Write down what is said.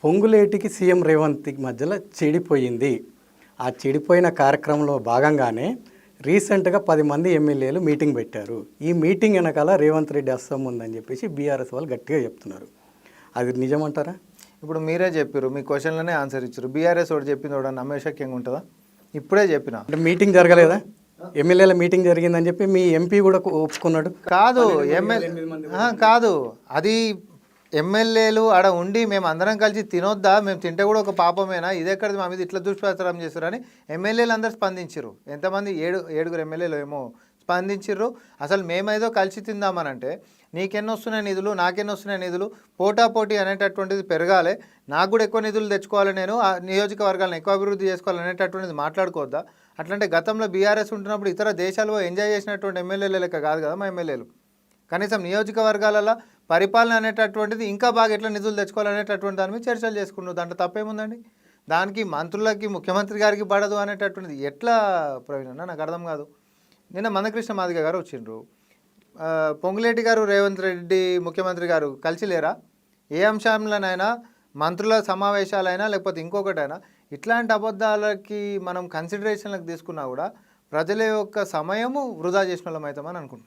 పొంగులేటికి CM Revanth మధ్యలో చెడిపోయింది. ఆ చెడిపోయిన కార్యక్రమంలో భాగంగానే రీసెంట్గా 10 మంది ఎమ్మెల్యేలు మీటింగ్ పెట్టారు. ఈ మీటింగ్ వెనకాల రేవంత్ రెడ్డి అస్సం ఉందని చెప్పేసి బీఆర్ఎస్ వాళ్ళు గట్టిగా చెప్తున్నారు. అది నిజమంటారా? ఇప్పుడు మీరే చెప్పారు, మీ క్వశ్చన్లోనే ఆన్సర్ ఇచ్చారు. బీఆర్ఎస్ ఒకటి చెప్పింది ఒకటి నమ్మే శక్యంగా ఉంటుందా? ఇప్పుడే చెప్పిన అంటే మీటింగ్ జరగలేదా? ఎమ్మెల్యేల మీటింగ్ జరిగిందని చెప్పి మీ ఎంపీ కూడా ఒప్పుకున్నాడు. కాదు కాదు, అది ఎమ్మెల్యేలు ఆడ ఉండి మేము అందరం కలిసి తినొద్దా, మేము తింటే కూడా ఒక పాపమేనా, ఇదెక్కడిది మా మీద ఇట్లా దుష్ప్రచారం చేస్తారని ఎమ్మెల్యేలు అందరూ స్పందించారు. ఎంతమంది? ఏడుగురు ఎమ్మెల్యేలు ఏమో స్పందించారు. అసలు మేమేదో కలిసి తిందామనంటే నీకెన్ని వస్తున్నాయి నిధులు, నాకెన్ని వస్తున్నాయి నిధులు, పోటాపోటీ అనేటటువంటిది పెరగాలి, నాకు కూడా ఎక్కువ నిధులు తెచ్చుకోవాలి, నేను ఆ నియోజకవర్గాలను ఎక్కువ అభివృద్ధి చేసుకోవాలి అనేటటువంటిది మాట్లాడుకోవద్దా? అట్లంటే గతంలో బీఆర్ఎస్ ఉంటున్నప్పుడు ఇతర దేశాల్లో ఎంజాయ్ చేసినటువంటి ఎమ్మెల్యేల లెక్క కాదు కదా మా ఎమ్మెల్యేలు. కనీసం నియోజకవర్గాలలో పరిపాలన అనేటటువంటిది ఇంకా బాగా ఎట్లా నిధులు తెచ్చుకోవాలనేటటువంటి దాని మీద చర్చలు చేసుకున్నాం. దాంట్లో తప్పేముందండి? దానికి మంత్రులకి ముఖ్యమంత్రి గారికి పడదు అనేటటువంటిది ఎట్లా ప్రవీణ్ అన్న? నాకు అర్థం కాదు. నిన్న మందకృష్ణ మాదిగ గారు వచ్చిండ్రు, పొంగులేటి గారు రేవంత్ రెడ్డి ముఖ్యమంత్రి గారు కలిసి లేరా? ఏ అంశంలోనైనా మంత్రుల సమావేశాలైనా లేకపోతే ఇంకొకటైనా ఇట్లాంటి అబద్ధాలకి మనం కన్సిడరేషన్లకు తీసుకున్నా కూడా ప్రజల యొక్క సమయము వృధా చేసిన వాళ్ళం అవుతామని అనుకుంటున్నాం.